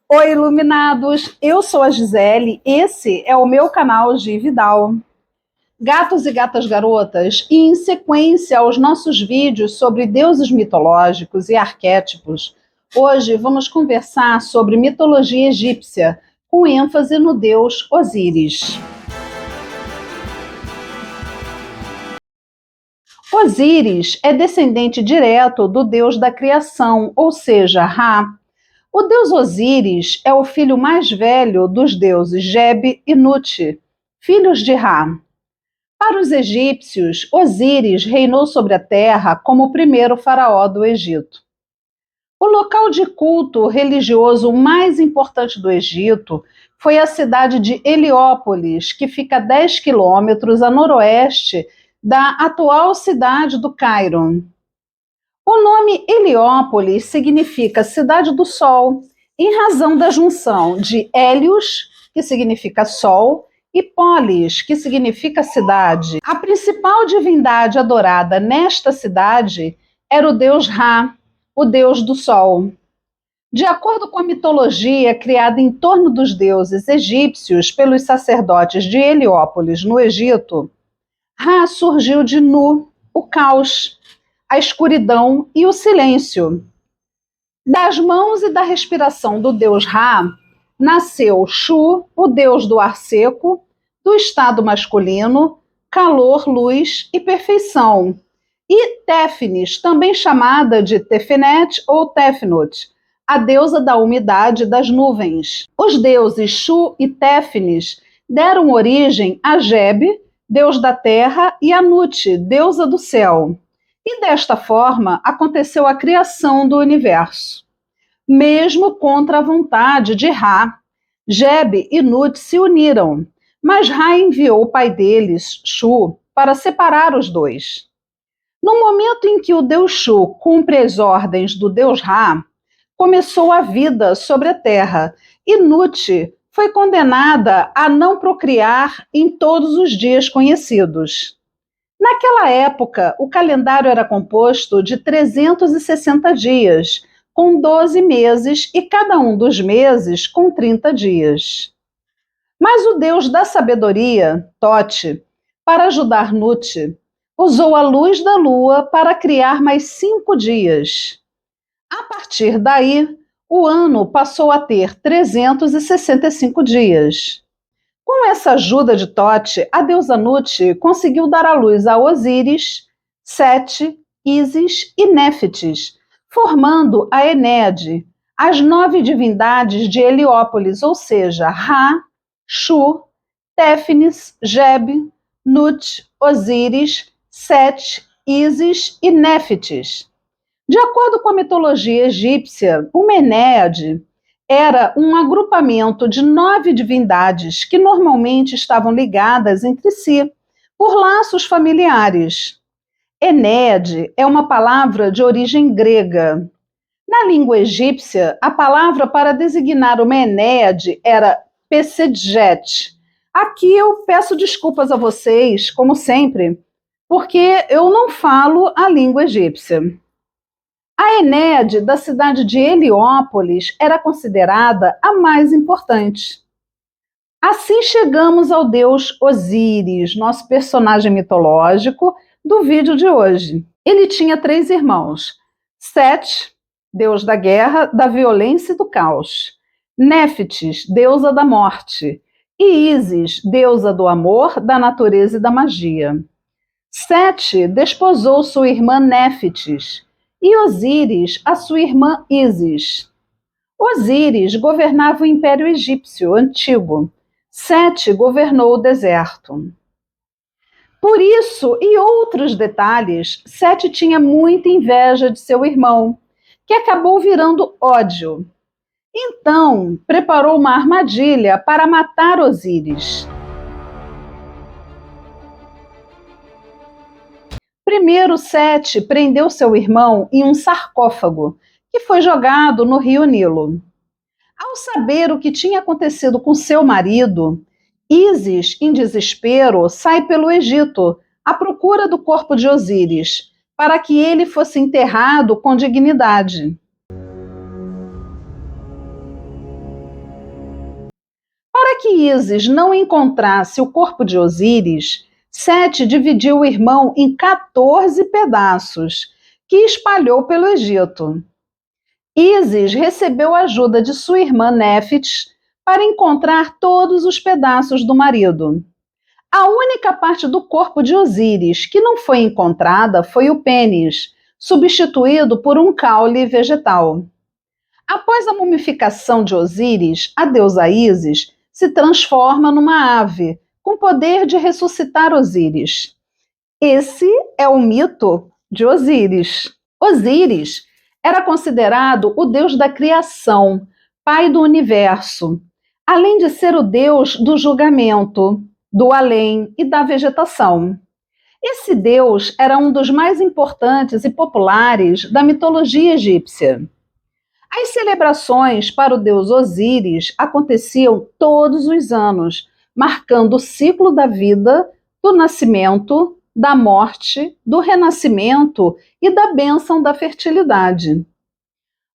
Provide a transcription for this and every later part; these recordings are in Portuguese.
Oi, iluminados! Eu sou a Gisele, esse é o meu canal Gi Vidal. Gatos e gatas garotas, e em sequência aos nossos vídeos sobre deuses mitológicos e arquétipos, hoje vamos conversar sobre mitologia egípcia, com ênfase no deus Osíris. Osíris é descendente direto do deus da criação, ou seja, Ra. O deus Osíris é o filho mais velho dos deuses Geb e Nut, filhos de Ra. Para os egípcios, Osíris reinou sobre a terra como o primeiro faraó do Egito. O local de culto religioso mais importante do Egito foi a cidade de Heliópolis, que fica a 10 quilômetros a noroeste da atual cidade do Cairo. O nome Heliópolis significa cidade do sol, em razão da junção de Hélios, que significa sol, e Polis, que significa cidade. A principal divindade adorada nesta cidade era o deus Ra, o deus do sol. De acordo com a mitologia criada em torno dos deuses egípcios pelos sacerdotes de Heliópolis, no Egito, Ra surgiu de Nu, o caos, a escuridão e o silêncio. Das mãos e da respiração do deus Ra, nasceu Shu, o deus do ar seco, do estado masculino, calor, luz e perfeição. E Téfnis, também chamada de Tefenet ou Tefnut, a deusa da umidade das nuvens. Os deuses Shu e Téfnis deram origem a Geb, deus da terra, e a Nut, deusa do céu. E desta forma aconteceu a criação do universo. Mesmo contra a vontade de Ra, Geb e Nut se uniram, mas Ra enviou o pai deles, Shu, para separar os dois. No momento em que o deus Shu cumpre as ordens do deus Ra, começou a vida sobre a terra, e Nut foi condenada a não procriar em todos os dias conhecidos. Naquela época, o calendário era composto de 360 dias, com 12 meses e cada um dos meses com 30 dias. Mas o deus da sabedoria, Tote, para ajudar Nut, usou a luz da lua para criar mais 5 dias. A partir daí, o ano passou a ter 365 dias. Com essa ajuda de Tote, a deusa Nut conseguiu dar à luz a Osíris, Sete, Ísis e Néfites, formando a Enéade, as 9 divindades de Heliópolis, ou seja, Ra, Shu, Téfnis, Geb, Nut, Osíris, Sete, Ísis e Néfites. De acordo com a mitologia egípcia, uma Enéade era um agrupamento de 9 divindades que normalmente estavam ligadas entre si por laços familiares. Enéade é uma palavra de origem grega. Na língua egípcia, a palavra para designar uma Enéade era Pesedjet. Aqui eu peço desculpas a vocês, como sempre, porque eu não falo a língua egípcia. A Enéade da cidade de Heliópolis era considerada a mais importante. Assim chegamos ao deus Osíris, nosso personagem mitológico do vídeo de hoje. Ele tinha 3 irmãos: Set, deus da guerra, da violência e do caos; Néfites, deusa da morte; e Ísis, deusa do amor, da natureza e da magia. Sete desposou sua irmã Néfites, e Osíris, a sua irmã Ísis. Osíris governava o Império Egípcio antigo. Sete governou o deserto. Por isso e outros detalhes, Sete tinha muita inveja de seu irmão, que acabou virando ódio. Então, preparou uma armadilha para matar Osíris. Primeiro, Sete prendeu seu irmão em um sarcófago, que foi jogado no rio Nilo. Ao saber o que tinha acontecido com seu marido, Ísis, em desespero, sai pelo Egito à procura do corpo de Osíris, para que ele fosse enterrado com dignidade. Para que Ísis não encontrasse o corpo de Osíris, Sete dividiu o irmão em 14 pedaços, que espalhou pelo Egito. Ísis recebeu a ajuda de sua irmã Néfit para encontrar todos os pedaços do marido. A única parte do corpo de Osíris que não foi encontrada foi o pênis, substituído por um caule vegetal. Após a mumificação de Osíris, a deusa Ísis se transforma numa ave, com poder de ressuscitar Osíris. Esse é o mito de Osíris. Osíris era considerado o deus da criação, pai do universo, além de ser o deus do julgamento, do além e da vegetação. Esse deus era um dos mais importantes e populares da mitologia egípcia. As celebrações para o deus Osíris aconteciam todos os anos, marcando o ciclo da vida, do nascimento, da morte, do renascimento e da bênção da fertilidade.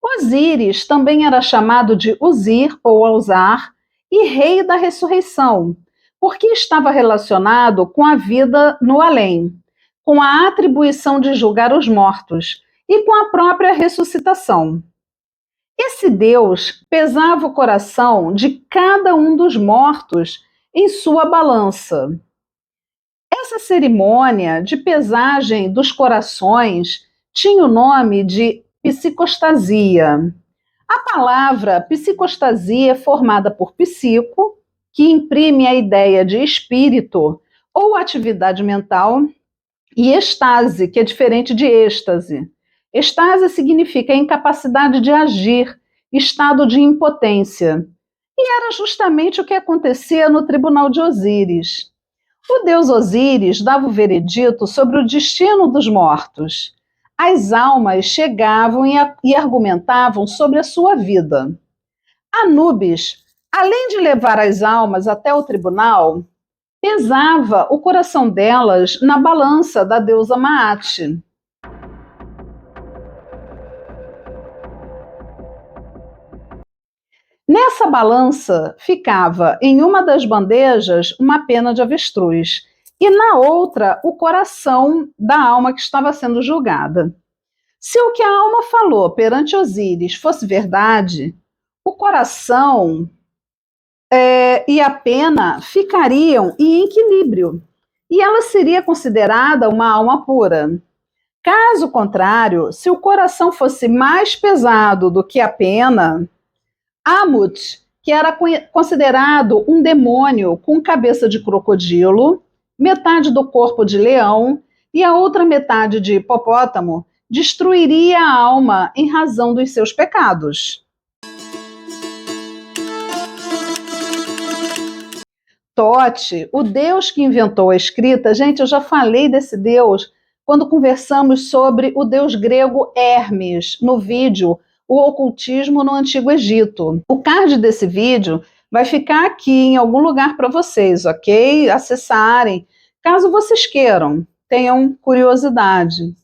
Osíris também era chamado de Uzir ou Ausar e rei da ressurreição, porque estava relacionado com a vida no além, com a atribuição de julgar os mortos e com a própria ressuscitação. Esse Deus pesava o coração de cada um dos mortos em sua balança. Essa cerimônia de pesagem dos corações tinha o nome de psicostasia. A palavra psicostasia é formada por psico, que imprime a ideia de espírito ou atividade mental, e estase, que é diferente de êxtase. Estase significa incapacidade de agir, estado de impotência. E era justamente o que acontecia no tribunal de Osíris. O deus Osíris dava o veredito sobre o destino dos mortos. As almas chegavam e argumentavam sobre a sua vida. Anubis, além de levar as almas até o tribunal, pesava o coração delas na balança da deusa Maat. Nessa balança ficava em uma das bandejas uma pena de avestruz e na outra o coração da alma que estava sendo julgada. Se o que a alma falou perante Osíris fosse verdade, o coração e a pena ficariam em equilíbrio e ela seria considerada uma alma pura. Caso contrário, se o coração fosse mais pesado do que a pena, Amut, que era considerado um demônio com cabeça de crocodilo, metade do corpo de leão e a outra metade de hipopótamo, destruiria a alma em razão dos seus pecados. Tote, o deus que inventou a escrita, gente, eu já falei desse deus quando conversamos sobre o deus grego Hermes, no vídeo O Ocultismo no Antigo Egito. O card desse vídeo vai ficar aqui em algum lugar para vocês, ok? Acessarem, caso vocês queiram, tenham curiosidade.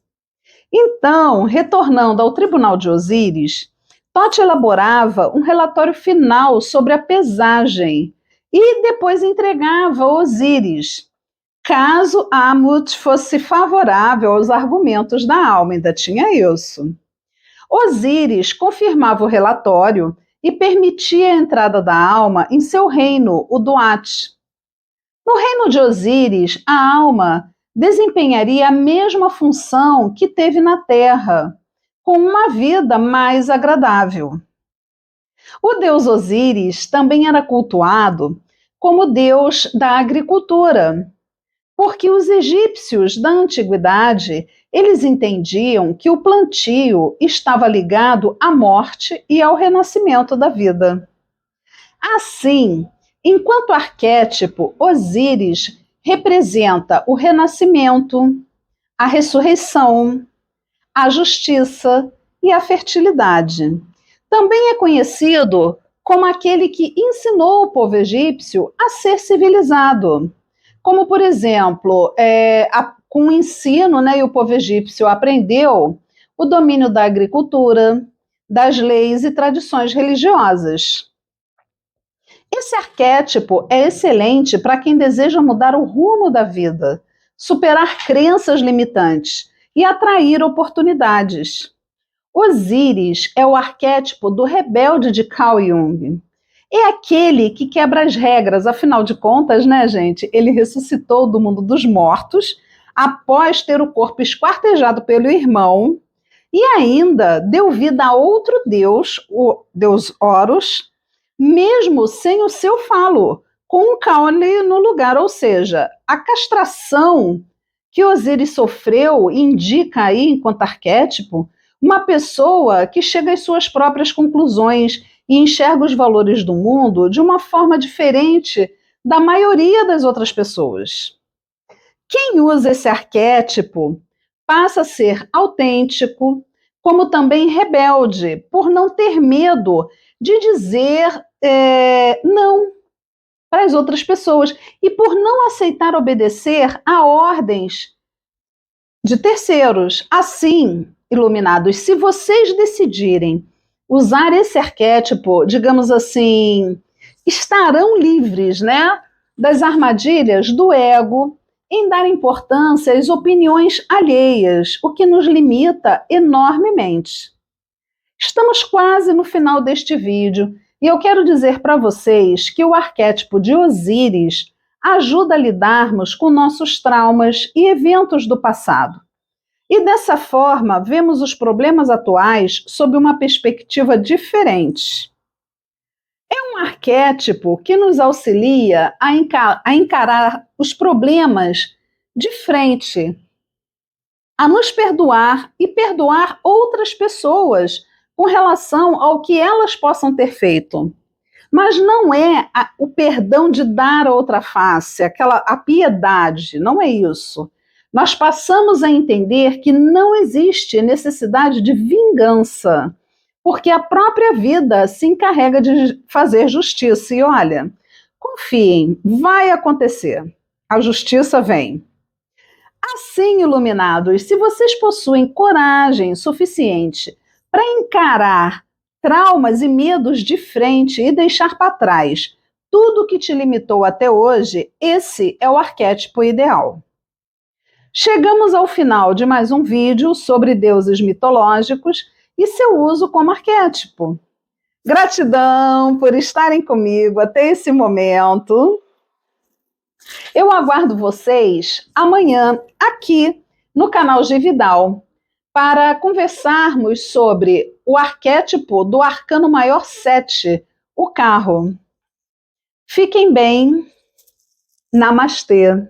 Então, retornando ao tribunal de Osíris, Tote elaborava um relatório final sobre a pesagem e depois entregava a Osíris, caso Amut fosse favorável aos argumentos da alma, ainda tinha isso. Osíris confirmava o relatório e permitia a entrada da alma em seu reino, o Duat. No reino de Osíris, a alma desempenharia a mesma função que teve na Terra, com uma vida mais agradável. O deus Osíris também era cultuado como deus da agricultura, porque os egípcios da antiguidade, eles entendiam que o plantio estava ligado à morte e ao renascimento da vida. Assim, enquanto arquétipo, Osíris representa o renascimento, a ressurreição, a justiça e a fertilidade. Também é conhecido como aquele que ensinou o povo egípcio a ser civilizado. Como, por exemplo, com o ensino, né, e o povo egípcio aprendeu o domínio da agricultura, das leis e tradições religiosas. Esse arquétipo é excelente para quem deseja mudar o rumo da vida, superar crenças limitantes e atrair oportunidades. Osíris é o arquétipo do rebelde de Carl Jung. É aquele que quebra as regras, afinal de contas, né, gente? Ele ressuscitou do mundo dos mortos após ter o corpo esquartejado pelo irmão e ainda deu vida a outro deus, o deus Horus, mesmo sem o seu falo, com um caule no lugar. Ou seja, a castração que Osíris sofreu indica aí, enquanto arquétipo, uma pessoa que chega às suas próprias conclusões e enxerga os valores do mundo de uma forma diferente da maioria das outras pessoas. Quem usa esse arquétipo passa a ser autêntico, como também rebelde, por não ter medo de dizer não para as outras pessoas e por não aceitar obedecer a ordens de terceiros. Assim, iluminados, se vocês decidirem usar esse arquétipo, digamos assim, estarão livres, né, das armadilhas do ego em dar importância às opiniões alheias, o que nos limita enormemente. Estamos quase no final deste vídeo e eu quero dizer para vocês que o arquétipo de Osíris ajuda a lidarmos com nossos traumas e eventos do passado. E dessa forma, vemos os problemas atuais sob uma perspectiva diferente. É um arquétipo que nos auxilia a encarar os problemas de frente, a nos perdoar e perdoar outras pessoas com relação ao que elas possam ter feito. Mas não é o perdão de dar a outra face, a piedade, não é isso. Nós passamos a entender que não existe necessidade de vingança, porque a própria vida se encarrega de fazer justiça. E olha, confiem, vai acontecer. A justiça vem. Assim, iluminados, se vocês possuem coragem suficiente para encarar traumas e medos de frente e deixar para trás tudo que te limitou até hoje, esse é o arquétipo ideal. Chegamos ao final de mais um vídeo sobre deuses mitológicos e seu uso como arquétipo. Gratidão por estarem comigo até esse momento. Eu aguardo vocês amanhã aqui no canal G Vidal para conversarmos sobre o arquétipo do Arcano Maior 7, o carro. Fiquem bem. Namastê.